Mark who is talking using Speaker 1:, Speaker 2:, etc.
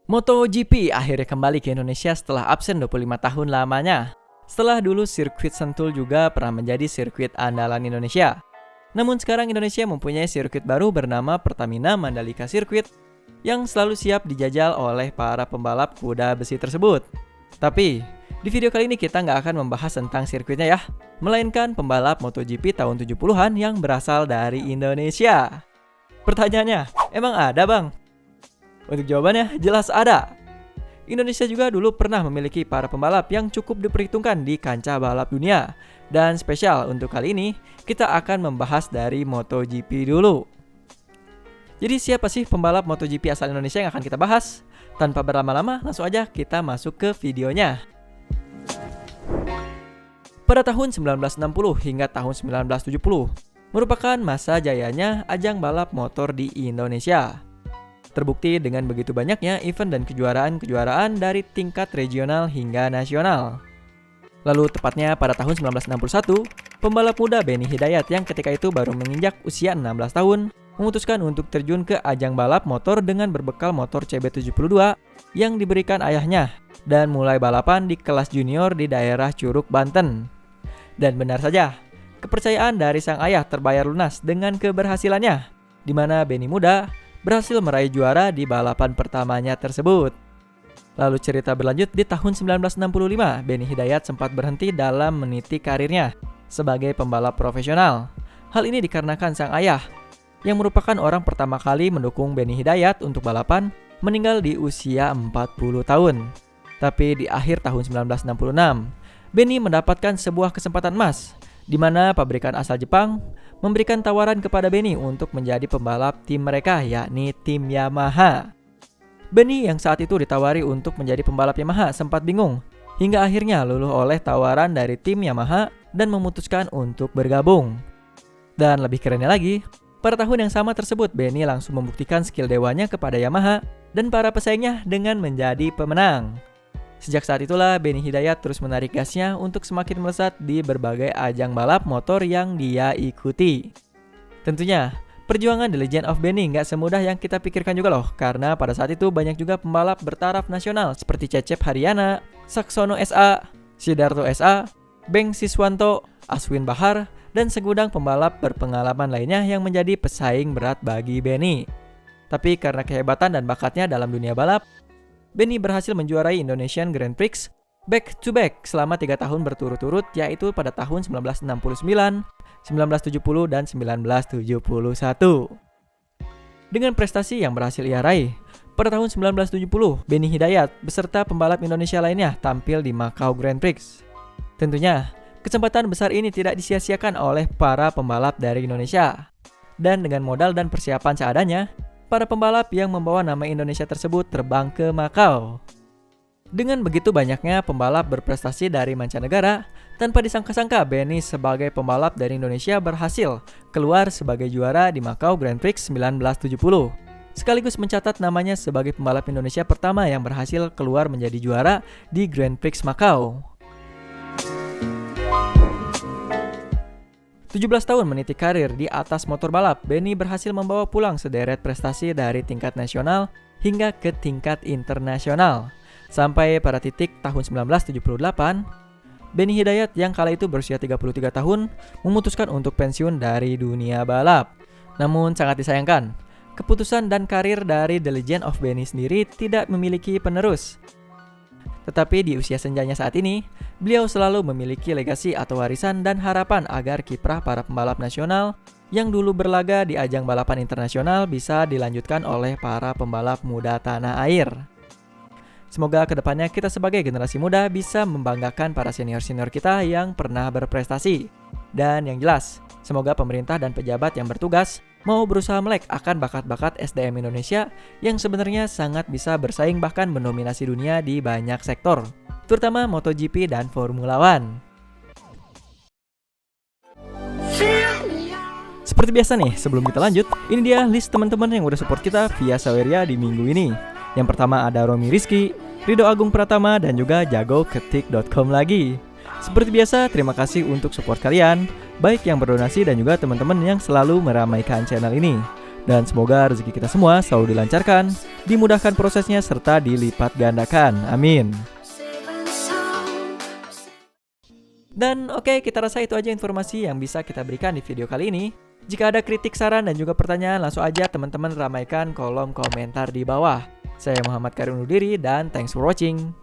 Speaker 1: MotoGP akhirnya kembali ke Indonesia setelah absen 25 tahun lamanya. Setelah dulu sirkuit Sentul juga pernah menjadi sirkuit andalan Indonesia. Namun sekarang Indonesia mempunyai sirkuit baru bernama Pertamina Mandalika Circuit yang selalu siap dijajal oleh para pembalap kuda besi tersebut. Tapi, di video kali ini kita nggak akan membahas tentang sirkuitnya ya, melainkan pembalap MotoGP tahun 70-an yang berasal dari Indonesia. Pertanyaannya, emang ada bang? Untuk jawabannya, jelas ada. Indonesia juga dulu pernah memiliki para pembalap yang cukup diperhitungkan di kancah balap dunia. Dan spesial untuk kali ini, kita akan membahas dari MotoGP dulu. Jadi siapa sih pembalap MotoGP asal Indonesia yang akan kita bahas? Tanpa berlama-lama, langsung aja kita masuk ke videonya. Pada tahun 1960 hingga tahun 1970, merupakan masa jayanya ajang balap motor di Indonesia. Terbukti dengan begitu banyaknya event dan kejuaraan-kejuaraan dari tingkat regional hingga nasional. Lalu tepatnya pada tahun 1961, pembalap muda Benny Hidayat yang ketika itu baru menginjak usia 16 tahun, memutuskan untuk terjun ke ajang balap motor dengan berbekal motor CB72 yang diberikan ayahnya dan mulai balapan di kelas junior di daerah Curug, Banten. Dan benar saja, kepercayaan dari sang ayah terbayar lunas dengan keberhasilannya, di mana Benny muda berhasil meraih juara di balapan pertamanya tersebut. Lalu cerita berlanjut di tahun 1965, Benny Hidayat sempat berhenti dalam meniti karirnya sebagai pembalap profesional. Hal ini dikarenakan sang ayah, yang merupakan orang pertama kali mendukung Benny Hidayat untuk balapan, meninggal di usia 40 tahun. Tapi di akhir tahun 1966, Benny mendapatkan sebuah kesempatan emas, di mana pabrikan asal Jepang memberikan tawaran kepada Benny untuk menjadi pembalap tim mereka, yakni tim Yamaha. Benny yang saat itu ditawari untuk menjadi pembalap Yamaha sempat bingung, hingga akhirnya luluh oleh tawaran dari tim Yamaha dan memutuskan untuk bergabung. Dan lebih kerennya lagi, pada tahun yang sama tersebut Benny langsung membuktikan skill dewanya kepada Yamaha dan para pesaingnya dengan menjadi pemenang. Sejak saat itulah Benny Hidayat terus menarik gasnya untuk semakin melesat di berbagai ajang balap motor yang dia ikuti. Tentunya, perjuangan The Legend of Benny nggak semudah yang kita pikirkan juga loh, karena pada saat itu banyak juga pembalap bertaraf nasional seperti Cecep Haryana, Saksono SA, Sidarto SA, Beng Siswanto, Aswin Bahar, dan segudang pembalap berpengalaman lainnya yang menjadi pesaing berat bagi Benny. Tapi karena kehebatan dan bakatnya dalam dunia balap, Benny berhasil menjuarai Indonesian Grand Prix back to back selama 3 tahun berturut-turut, yaitu pada tahun 1969, 1970, dan 1971. Dengan prestasi yang berhasil ia raih, pada tahun 1970, Benny Hidayat beserta pembalap Indonesia lainnya tampil di Macau Grand Prix. Tentunya, kesempatan besar ini tidak disia-siakan oleh para pembalap dari Indonesia. Dan dengan modal dan persiapan seadanya, para pembalap yang membawa nama Indonesia tersebut terbang ke Macau. Dengan begitu banyaknya pembalap berprestasi dari mancanegara, tanpa disangka-sangka Benny sebagai pembalap dari Indonesia berhasil keluar sebagai juara di Macau Grand Prix 1970. Sekaligus mencatat namanya sebagai pembalap Indonesia pertama yang berhasil keluar menjadi juara di Grand Prix Macau. 17 tahun meniti karir di atas motor balap, Benny berhasil membawa pulang sederet prestasi dari tingkat nasional hingga ke tingkat internasional. Sampai pada titik tahun 1978, Benny Hidayat yang kala itu berusia 33 tahun memutuskan untuk pensiun dari dunia balap. Namun sangat disayangkan, keputusan dan karir dari The Legend of Benny sendiri tidak memiliki penerus. Tetapi di usia senjanya saat ini, beliau selalu memiliki legasi atau warisan dan harapan agar kiprah para pembalap nasional yang dulu berlaga di ajang balapan internasional bisa dilanjutkan oleh para pembalap muda tanah air. Semoga kedepannya kita sebagai generasi muda bisa membanggakan para senior-senior kita yang pernah berprestasi. Dan yang jelas, semoga pemerintah dan pejabat yang bertugas mau berusaha melek akan bakat-bakat SDM Indonesia yang sebenarnya sangat bisa bersaing bahkan mendominasi dunia di banyak sektor, terutama MotoGP dan Formula One. Seperti biasa nih, sebelum kita lanjut, ini dia list teman-teman yang udah support kita via Saweria di minggu ini. Yang pertama ada Romi Rizky, Rido Agung Pratama, dan juga jagoketik.com lagi. Seperti biasa, terima kasih untuk support kalian, baik yang berdonasi dan juga teman-teman yang selalu meramaikan channel ini. Dan semoga rezeki kita semua selalu dilancarkan, dimudahkan prosesnya, serta dilipat gandakan. Amin. Dan oke, kita rasa itu aja informasi yang bisa kita berikan di video kali ini. Jika ada kritik, saran, dan juga pertanyaan, langsung aja teman-teman ramaikan kolom komentar di bawah. Saya Muhammad Karim undur diri dan thanks for watching.